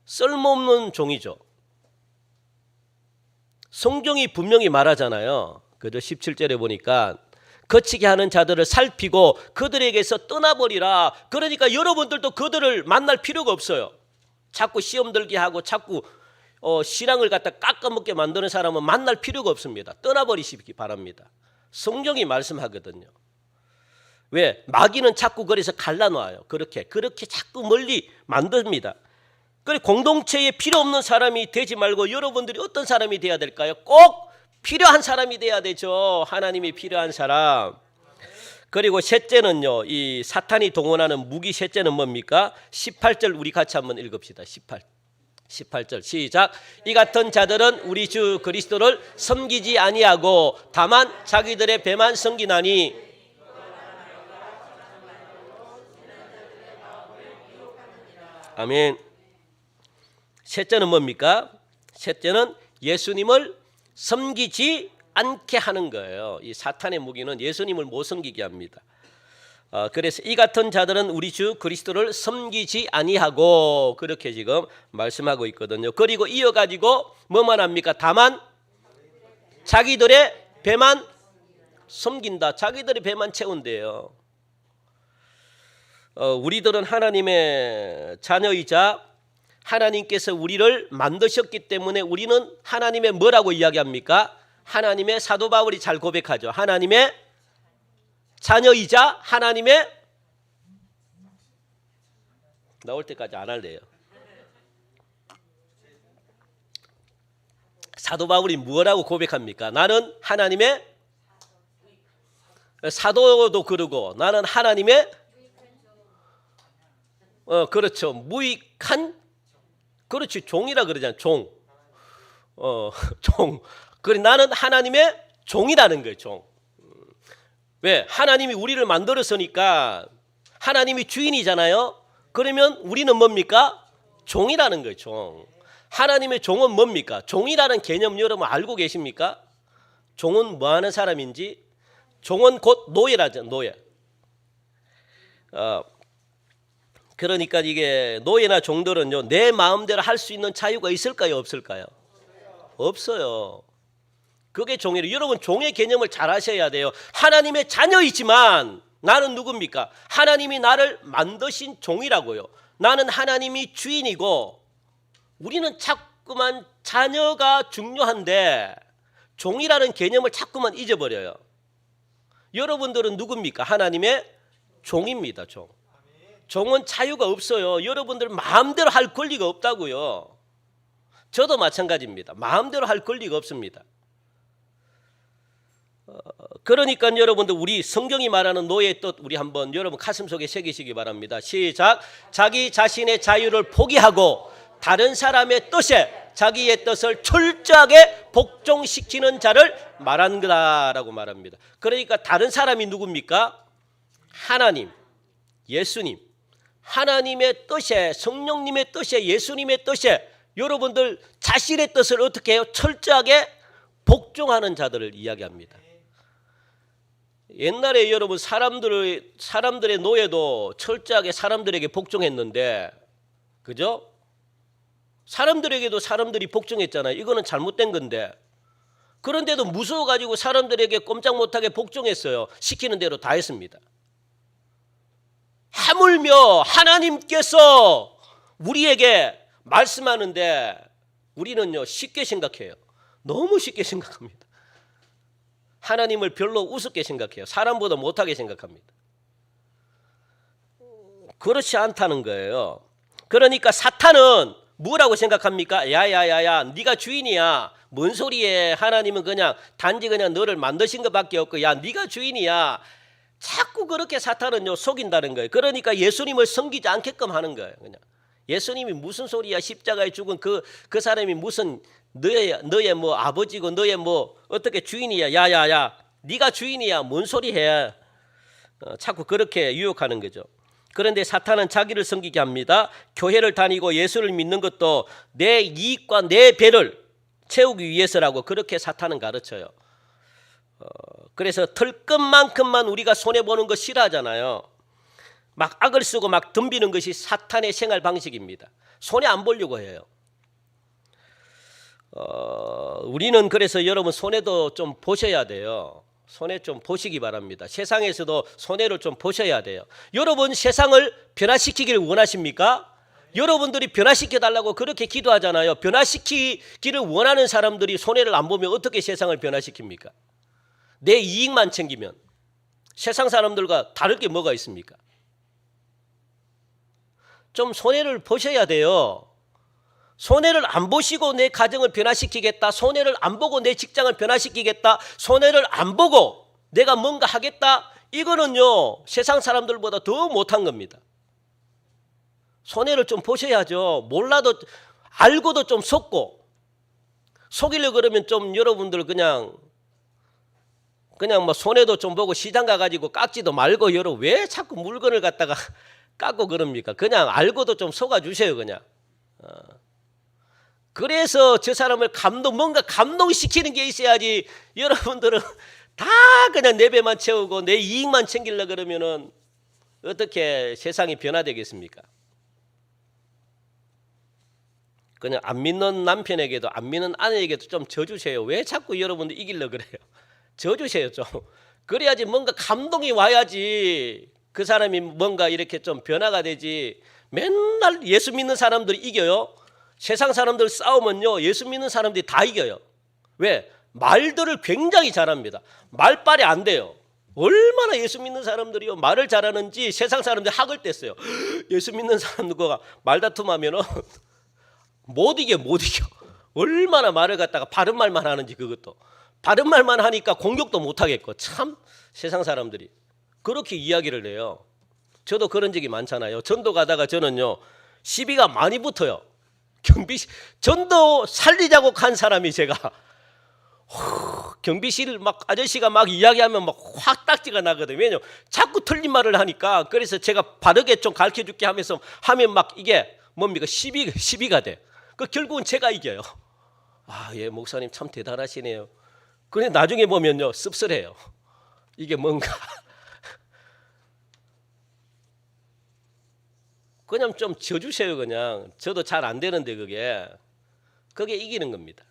쓸모없는 종이죠. 성경이 분명히 말하잖아요. 그저 17절에 보니까 거치게 하는 자들을 살피고 그들에게서 떠나버리라. 그러니까 여러분들도 그들을 만날 필요가 없어요. 자꾸 시험 들게 하고 자꾸 신앙을 갖다 깎아먹게 만드는 사람은 만날 필요가 없습니다. 떠나버리시기 바랍니다. 성경이 말씀하거든요. 왜? 마귀는 자꾸 그래서 갈라놔요. 그렇게 자꾸 멀리 만듭니다. 그래, 공동체에 필요 없는 사람이 되지 말고 여러분들이 어떤 사람이 돼야 될까요? 꼭 필요한 사람이 돼야 되죠. 하나님이 필요한 사람. 그리고 셋째는요, 이 사탄이 동원하는 무기 셋째는 뭡니까? 18절 우리 같이 한번 읽읍시다. 18절 시작. 이 같은 자들은 우리 주 그리스도를 섬기지 아니하고 다만 자기들의 배만 섬기나니. 아멘. 셋째는 뭡니까? 셋째는 예수님을 섬기지 않게 하는 거예요. 이 사탄의 무기는 예수님을 못 섬기게 합니다. 그래서 이 같은 자들은 우리 주 그리스도를 섬기지 아니하고 그렇게 지금 말씀하고 있거든요. 그리고 이어가지고 뭐만 합니까? 다만 자기들의 배만 섬긴다. 자기들의 배만 채운대요. 우리들은 하나님의 자녀이자 하나님께서 우리를 만드셨기 때문에 우리는 하나님의 뭐라고 이야기합니까? 하나님의 사도 바울이 잘 고백하죠. 하나님의 자녀이자 하나님의 나올 때까지 안 할래요. 사도 바울이 뭐라고 고백합니까? 나는 하나님의 사도도 그러고 나는 하나님의 그렇죠. 무익한 그렇지 종이라 그러잖아요. 종. 종. 그래 나는 하나님의 종이라는 거예요. 종. 왜? 하나님이 우리를 만들었으니까 하나님이 주인이잖아요. 그러면 우리는 뭡니까? 종이라는 거예요. 종. 하나님의 종은 뭡니까? 종이라는 개념 여러분 알고 계십니까? 종은 뭐 하는 사람인지? 종은 곧 노예라죠. 노예. 그러니까 이게 노예나 종들은요 내 마음대로 할 수 있는 자유가 있을까요? 없을까요? 없어요. 그게 종이에요. 여러분 종의 개념을 잘 아셔야 돼요. 하나님의 자녀이지만 나는 누굽니까? 하나님이 나를 만드신 종이라고요. 나는 하나님이 주인이고 우리는 자꾸만 자녀가 중요한데 종이라는 개념을 자꾸만 잊어버려요. 여러분들은 누굽니까? 하나님의 종입니다. 종. 종은 자유가 없어요. 여러분들 마음대로 할 권리가 없다고요. 저도 마찬가지입니다. 마음대로 할 권리가 없습니다. 그러니까 여러분들 우리 성경이 말하는 노예의 뜻 우리 한번 여러분 가슴속에 새기시기 바랍니다. 시작. 자기 자신의 자유를 포기하고 다른 사람의 뜻에 자기의 뜻을 철저하게 복종시키는 자를 말한 거다라고 말합니다. 그러니까 다른 사람이 누굽니까? 하나님, 예수님. 하나님의 뜻에 성령님의 뜻에 예수님의 뜻에 여러분들 자신의 뜻을 어떻게 해요? 철저하게 복종하는 자들을 이야기합니다. 옛날에 여러분 사람들의 노예도 철저하게 사람들에게 복종했는데 그죠? 사람들에게도 사람들이 복종했잖아요. 이거는 잘못된 건데 그런데도 무서워가지고 사람들에게 꼼짝 못하게 복종했어요. 시키는 대로 다 했습니다. 하물며 하나님께서 우리에게 말씀하는데 우리는요 쉽게 생각해요. 너무 쉽게 생각합니다. 하나님을 별로 우습게 생각해요. 사람보다 못하게 생각합니다. 그렇지 않다는 거예요. 그러니까 사탄은 뭐라고 생각합니까? 야야야야 네가 주인이야. 뭔 소리에 하나님은 그냥 단지 그냥 너를 만드신 것밖에 없고 야 네가 주인이야. 자꾸 그렇게 사탄은요 속인다는 거예요. 그러니까 예수님을 섬기지 않게끔 하는 거예요. 그냥 예수님이 무슨 소리야? 십자가에 죽은 그 사람이 무슨 너의 뭐 아버지고 너의 뭐 어떻게 주인이야? 야야야 네가 주인이야. 뭔 소리 해? 자꾸 그렇게 유혹하는 거죠. 그런데 사탄은 자기를 섬기게 합니다. 교회를 다니고 예수를 믿는 것도 내 이익과 내 배를 채우기 위해서라고 그렇게 사탄은 가르쳐요. 그래서 털끝만큼만 우리가 손해보는 거 싫어하잖아요. 막 악을 쓰고 막 덤비는 것이 사탄의 생활 방식입니다. 손해 안 보려고 해요. 우리는 그래서 여러분 손해도 좀 보셔야 돼요. 손해 좀 보시기 바랍니다. 세상에서도 손해를 좀 보셔야 돼요. 여러분 세상을 변화시키기를 원하십니까? 여러분들이 변화시켜달라고 그렇게 기도하잖아요. 변화시키기를 원하는 사람들이 손해를 안 보면 어떻게 세상을 변화시킵니까? 내 이익만 챙기면 세상 사람들과 다를 게 뭐가 있습니까? 좀 손해를 보셔야 돼요. 손해를 안 보시고 내 가정을 변화시키겠다. 손해를 안 보고 내 직장을 변화시키겠다. 손해를 안 보고 내가 뭔가 하겠다. 이거는요 세상 사람들보다 더 못한 겁니다. 손해를 좀 보셔야죠. 몰라도 알고도 좀 속고 속이려고 그러면 좀 여러분들 그냥 뭐 손해도 좀 보고 시장 가가지고 깎지도 말고 여러분 왜 자꾸 물건을 갖다가 깎고 그럽니까? 그냥 알고도 좀 속아주세요. 그냥. 그래서 저 사람을 뭔가 감동시키는 게 있어야지. 여러분들은 다 그냥 내 배만 채우고 내 이익만 챙기려고 그러면은 어떻게 세상이 변화되겠습니까? 그냥 안 믿는 남편에게도 안 믿는 아내에게도 좀 져주세요. 왜 자꾸 여러분들 이기려고 그래요? 져주세요 좀. 그래야지 뭔가 감동이 와야지 그 사람이 뭔가 이렇게 좀 변화가 되지. 맨날 예수 믿는 사람들이 이겨요. 세상 사람들 싸우면요 예수 믿는 사람들이 다 이겨요. 왜? 말들을 굉장히 잘합니다. 말빨이 안 돼요. 얼마나 예수 믿는 사람들이요 말을 잘하는지 세상 사람들이 학을 뗐어요. 예수 믿는 사람들과 말다툼하면은 못 이겨. 얼마나 말을 갖다가 바른 말만 하는지. 그것도 바른 말만 하니까 공격도 못 하겠고. 참 세상 사람들이 그렇게 이야기를 해요. 저도 그런 적이 많잖아요. 전도 가다가 저는요 시비가 많이 붙어요. 전도 살리자고 간 사람이 제가 경비실 막 아저씨가 막 이야기하면 막 확 딱지가 나거든요. 왜냐면 자꾸 틀린 말을 하니까. 그래서 제가 바르게 좀 가르쳐 줄게 하면서 하면 막 이게 뭡니까 시비가 돼. 그 결국은 제가 이겨요. 아, 예, 목사님 참 대단하시네요. 그런데 나중에 보면요 씁쓸해요. 이게 뭔가 그냥 좀 져주세요. 그냥 저도 잘 안 되는데 그게 이기는 겁니다.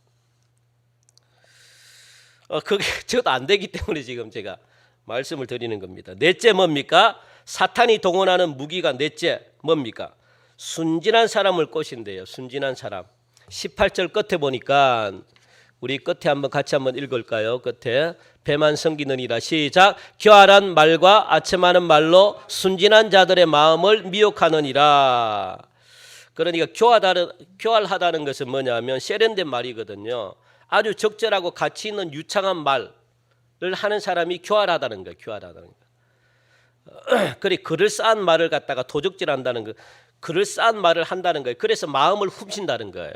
그게 저도 안 되기 때문에 지금 제가 말씀을 드리는 겁니다. 넷째 뭡니까? 사탄이 동원하는 무기가 넷째 뭡니까? 순진한 사람을 꼬신대요. 순진한 사람. 18절 끝에 보니까 우리 끝에 한번 같이 한번 읽을까요? 끝에 배만 섬기느니라. 시작. 교활한 말과 아첨하는 말로 순진한 자들의 마음을 미혹하느니라. 그러니까 교활하다는 것은 뭐냐면 세련된 말이거든요. 아주 적절하고 가치 있는 유창한 말을 하는 사람이 교활하다는 거예요. 교활하다는 거. 그래 그럴싸한 말을 갖다가 도적질한다는 거. 그럴싸한 말을 한다는 거예요. 그래서 마음을 훔친다는 거예요.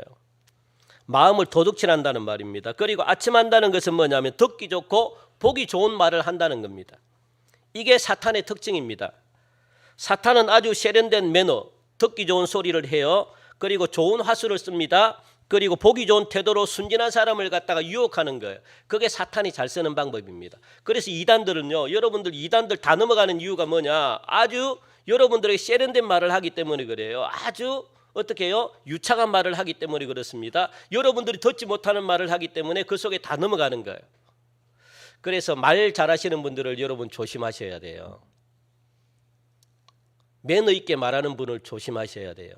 마음을 도둑질한다는 말입니다. 그리고 아첨한다는 것은 뭐냐면 듣기 좋고 보기 좋은 말을 한다는 겁니다. 이게 사탄의 특징입니다. 사탄은 아주 세련된 매너, 듣기 좋은 소리를 해요. 그리고 좋은 화술을 씁니다. 그리고 보기 좋은 태도로 순진한 사람을 갖다가 유혹하는 거예요. 그게 사탄이 잘 쓰는 방법입니다. 그래서 이단들은요, 여러분들 이단들 다 넘어가는 이유가 뭐냐? 아주 여러분들에게 세련된 말을 하기 때문에 그래요. 아주 어떻게 해요? 유창한 말을 하기 때문에 그렇습니다. 여러분들이 듣지 못하는 말을 하기 때문에 그 속에 다 넘어가는 거예요. 그래서 말 잘하시는 분들을 여러분 조심하셔야 돼요. 매너 있게 말하는 분을 조심하셔야 돼요.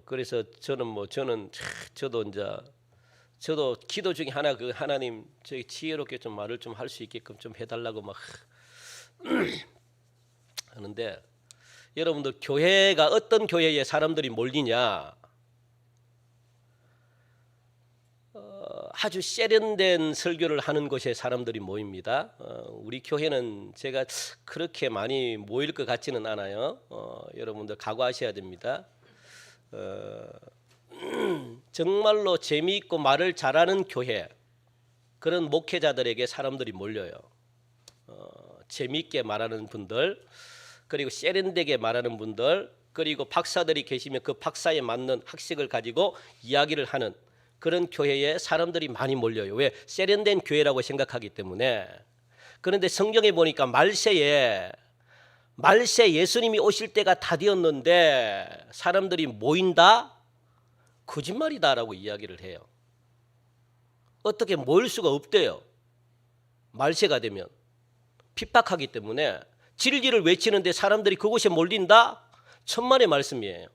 그래서 저도 기도 중에 하나 그 하나님 저희 지혜롭게 좀 말을 좀 할 수 있게끔 좀 해달라고 막 하는데 여러분들 교회가 어떤 교회에 사람들이 몰리냐? 아주 세련된 설교를 하는 곳에 사람들이 모입니다. 우리 교회는 제가 그렇게 많이 모일 것 같지는 않아요. 여러분들 각오하셔야 됩니다. 정말로 재미있고 말을 잘하는 교회 그런 목회자들에게 사람들이 몰려요. 재미있게 말하는 분들 그리고 세련되게 말하는 분들 그리고 박사들이 계시면 그 박사에 맞는 학식을 가지고 이야기를 하는 그런 교회에 사람들이 많이 몰려요. 왜? 세련된 교회라고 생각하기 때문에. 그런데 성경에 보니까 말세에 예수님이 오실 때가 다 되었는데 사람들이 모인다? 거짓말이다라고 이야기를 해요. 어떻게 모일 수가 없대요. 말세가 되면. 핍박하기 때문에 진리를 외치는데 사람들이 그곳에 몰린다? 천만의 말씀이에요.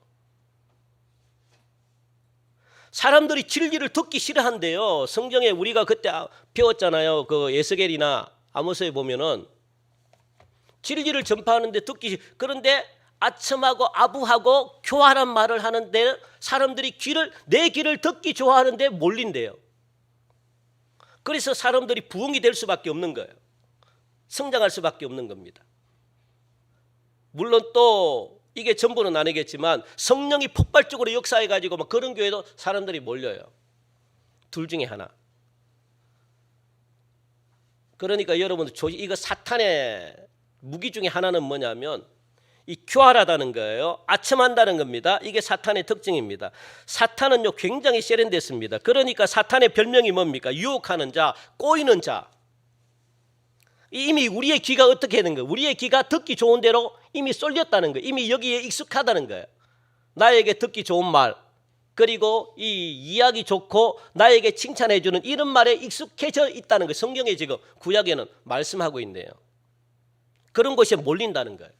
사람들이 진리를 듣기 싫어한대요. 성경에 우리가 그때 배웠잖아요. 그 에스겔이나 아모스에 보면은 진리를 전파하는데 그런데 아첨하고 아부하고 교활한 말을 하는데 사람들이 내 귀를 듣기 좋아하는데 몰린대요. 그래서 사람들이 부흥이 될 수밖에 없는 거예요. 성장할 수밖에 없는 겁니다. 물론 또 이게 전부는 아니겠지만 성령이 폭발적으로 역사해가지고 막 그런 교회도 사람들이 몰려요. 둘 중에 하나. 그러니까 여러분들 이거 사탄의 무기 중에 하나는 뭐냐면 이 교활하다는 거예요. 아첨한다는 겁니다. 이게 사탄의 특징입니다. 사탄은요 굉장히 세련됐습니다. 그러니까 사탄의 별명이 뭡니까? 유혹하는 자, 꼬이는 자. 이미 우리의 귀가 어떻게 되는 거예요? 우리의 귀가 듣기 좋은 대로 이미 쏠렸다는 거예요. 이미 여기에 익숙하다는 거예요. 나에게 듣기 좋은 말, 그리고 이 이야기 좋고 나에게 칭찬해 주는 이런 말에 익숙해져 있다는 거예요. 성경에 지금 구약에는 말씀하고 있네요. 그런 것에 몰린다는 거예요.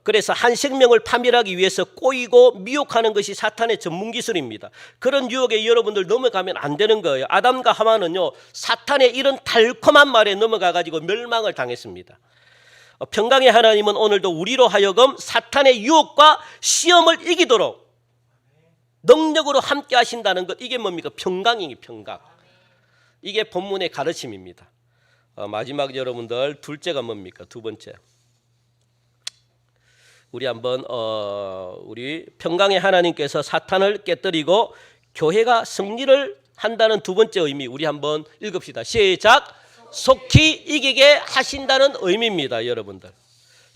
그래서 한 생명을 파멸하기 위해서 꼬이고 미혹하는 것이 사탄의 전문 기술입니다. 그런 유혹에 여러분들 넘어가면 안 되는 거예요. 아담과 하와는요, 사탄의 이런 달콤한 말에 넘어가 가지고 멸망을 당했습니다. 평강의 하나님은 오늘도 우리로 하여금 사탄의 유혹과 시험을 이기도록 능력으로 함께 하신다는 것, 이게 뭡니까? 평강이에요. 평강. 이게 본문의 가르침입니다. 마지막 여러분들, 둘째가 뭡니까? 두 번째, 우리 한번 우리 평강의 하나님께서 사탄을 깨뜨리고 교회가 승리를 한다는 두 번째 의미, 우리 한번 읽읍시다. 시작. 속히 이기게 하신다는 의미입니다. 여러분들,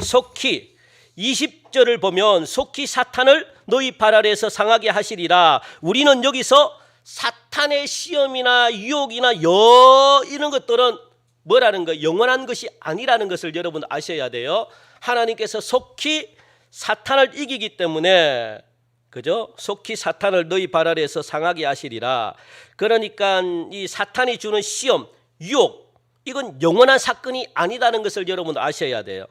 속히 20절을 보면 속히 사탄을 너희 발 아래에서 상하게 하시리라. 우리는 여기서 사탄의 시험이나 유혹이나 이런 것들은 뭐라는 거, 영원한 것이 아니라는 것을 여러분 아셔야 돼요. 하나님께서 속히 사탄을 이기기 때문에, 그죠? 속히 사탄을 너희 발 아래에서 상하게 하시리라. 그러니까 이 사탄이 주는 시험, 유혹, 이건 영원한 사건이 아니다는 것을 여러분 아셔야 돼요.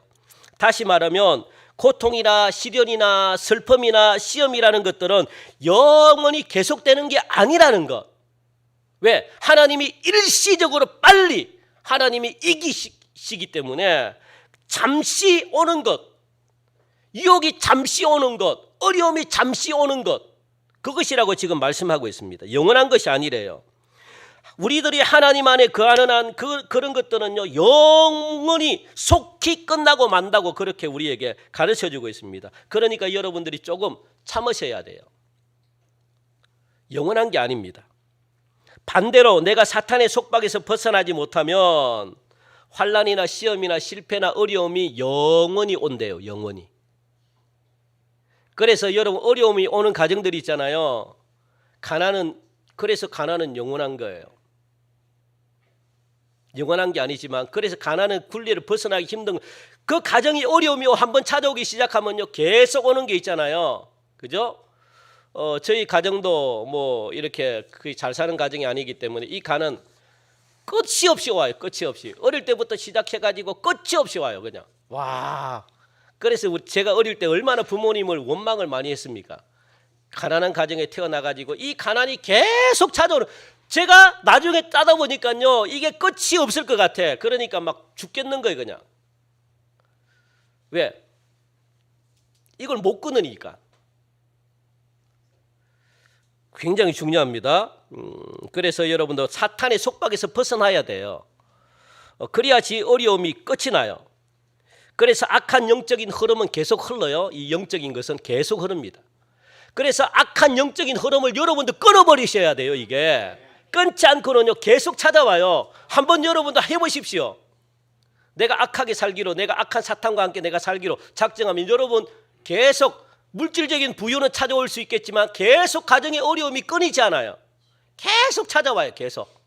다시 말하면 고통이나 시련이나 슬픔이나 시험이라는 것들은 영원히 계속되는 게 아니라는 것. 왜? 하나님이 일시적으로 빨리 하나님이 이기시기 때문에 잠시 오는 것, 유혹이 잠시 오는 것, 어려움이 잠시 오는 것, 그것이라고 지금 말씀하고 있습니다. 영원한 것이 아니래요. 우리들이 하나님 안에 거하는 한 그런 것들은요, 영원히 속히 끝나고 만다고 그렇게 우리에게 가르쳐주고 있습니다. 그러니까 여러분들이 조금 참으셔야 돼요. 영원한 게 아닙니다. 반대로 내가 사탄의 속박에서 벗어나지 못하면 환난이나 시험이나 실패나 어려움이 영원히 온대요. 영원히. 그래서 여러분, 어려움이 오는 가정들이 있잖아요. 그래서 가난은 영원한 거예요. 영원한 게 아니지만, 그래서 가난은 굴레를 벗어나기 힘든, 그 가정이 어려움이 한번 찾아오기 시작하면요, 계속 오는 게 있잖아요. 그죠? 저희 가정도 뭐 이렇게 잘 사는 가정이 아니기 때문에 이 가는 끝이 없이 와요. 끝이 없이. 어릴 때부터 시작해가지고 끝이 없이 와요. 그냥. 와. 그래서 제가 어릴 때 얼마나 부모님을 원망을 많이 했습니까? 가난한 가정에 태어나가지고 이 가난이 계속 찾아오는, 제가 나중에 따다 보니까요, 이게 끝이 없을 것 같아. 그러니까 막 죽겠는 거예요. 그냥. 왜? 이걸 못 끊으니까. 굉장히 중요합니다. 그래서 여러분도 사탄의 속박에서 벗어나야 돼요. 그래야지 어려움이 끝이 나요. 그래서 악한 영적인 흐름은 계속 흘러요. 이 영적인 것은 계속 흐릅니다. 그래서 악한 영적인 흐름을 여러분도 끊어버리셔야 돼요. 이게 끊지 않고는요, 계속 찾아와요. 한번 여러분도 해보십시오. 내가 악하게 살기로, 내가 악한 사탄과 함께 내가 살기로 작정하면 여러분 계속 물질적인 부유는 찾아올 수 있겠지만 계속 가정의 어려움이 끊이지 않아요. 계속 찾아와요. 계속.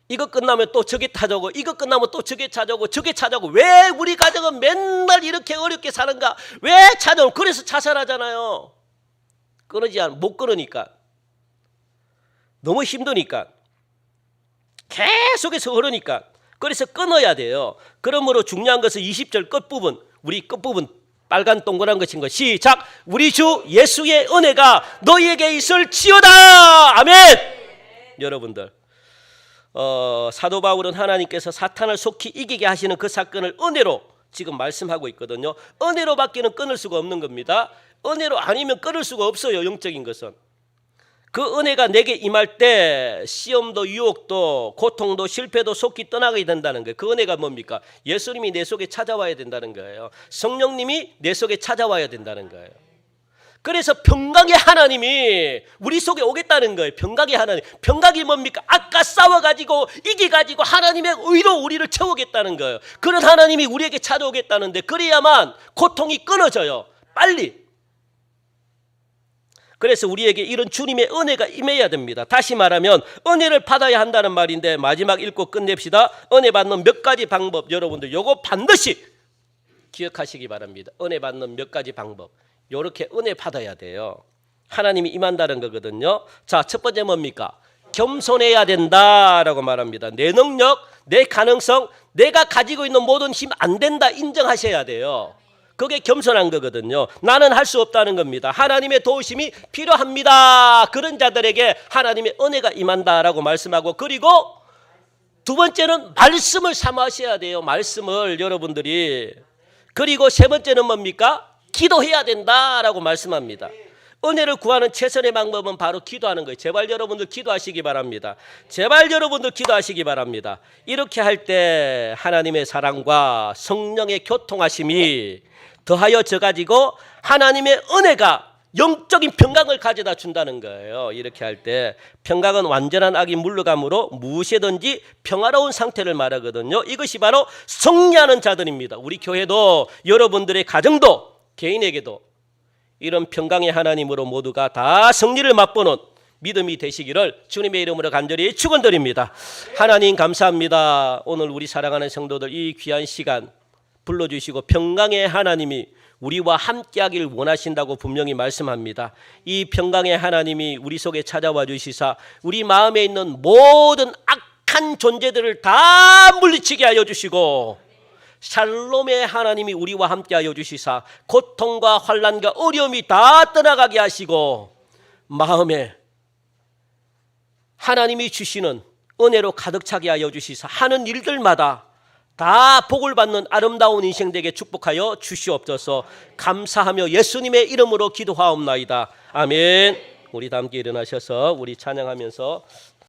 이거 끝나면 또 저게 찾아오고, 이거 끝나면 또 저게 찾아오고, 저게 찾아오고. 왜 우리 가정은 맨날 이렇게 어렵게 사는가? 왜 찾아오고? 그래서 자살하잖아요. 못 끊으니까. 너무 힘드니까. 계속해서 흐르니까. 그래서 끊어야 돼요. 그러므로 중요한 것은 20절 끝부분, 우리 끝부분 빨간 동그란 것인 것. 시작. 우리 주 예수의 은혜가 너희에게 있을지어다. 아멘. 여러분들, 사도 바울은 하나님께서 사탄을 속히 이기게 하시는 그 사건을 은혜로 지금 말씀하고 있거든요. 은혜로밖에는 끊을 수가 없는 겁니다. 은혜로 아니면 끊을 수가 없어요. 영적인 것은. 그 은혜가 내게 임할 때 시험도 유혹도 고통도 실패도 속히 떠나게 된다는 거예요. 그 은혜가 뭡니까? 예수님이 내 속에 찾아와야 된다는 거예요. 성령님이 내 속에 찾아와야 된다는 거예요. 그래서 평강의 하나님이 우리 속에 오겠다는 거예요. 평강의 하나님. 평강이 뭡니까? 아까 싸워가지고 이기가지고 하나님의 의로 우리를 채우겠다는 거예요. 그런 하나님이 우리에게 찾아오겠다는데, 그래야만 고통이 끊어져요. 빨리. 그래서 우리에게 이런 주님의 은혜가 임해야 됩니다. 다시 말하면 은혜를 받아야 한다는 말인데 마지막 읽고 끝냅시다. 은혜 받는 몇 가지 방법, 여러분들 요거 반드시 기억하시기 바랍니다. 은혜 받는 몇 가지 방법, 요렇게 은혜 받아야 돼요. 하나님이 임한다는 거거든요. 자, 첫 번째 뭡니까? 겸손해야 된다라고 말합니다. 내 능력, 내 가능성, 내가 가지고 있는 모든 힘 안 된다 인정하셔야 돼요. 그게 겸손한 거거든요. 나는 할 수 없다는 겁니다. 하나님의 도우심이 필요합니다. 그런 자들에게 하나님의 은혜가 임한다라고 말씀하고, 그리고 두 번째는 말씀을 사모하셔야 돼요. 말씀을 여러분들이. 그리고 세 번째는 뭡니까? 기도해야 된다라고 말씀합니다. 은혜를 구하는 최선의 방법은 바로 기도하는 거예요. 제발 여러분들 기도하시기 바랍니다. 제발 여러분들 기도하시기 바랍니다. 이렇게 할 때 하나님의 사랑과 성령의 교통하심이 더하여 져가지고 하나님의 은혜가 영적인 평강을 가져다 준다는 거예요. 이렇게 할 때 평강은 완전한 악이 물러감으로 무엇이든지 평화로운 상태를 말하거든요. 이것이 바로 승리하는 자들입니다. 우리 교회도 여러분들의 가정도 개인에게도 이런 평강의 하나님으로 모두가 다 승리를 맛보는 믿음이 되시기를 주님의 이름으로 간절히 축원드립니다. 하나님 감사합니다. 오늘 우리 사랑하는 성도들 이 귀한 시간 불러주시고 평강의 하나님이 우리와 함께하길 원하신다고 분명히 말씀합니다. 이 평강의 하나님이 우리 속에 찾아와 주시사 우리 마음에 있는 모든 악한 존재들을 다 물리치게 하여 주시고, 샬롬의 하나님이 우리와 함께하여 주시사 고통과 환난과 어려움이 다 떠나가게 하시고, 마음에 하나님이 주시는 은혜로 가득 차게 하여 주시사 하는 일들마다 다 복을 받는 아름다운 인생 되게 축복하여 주시옵소서. 감사하며 예수님의 이름으로 기도하옵나이다. 아멘. 우리 다 함께 일어나셔서 우리 찬양하면서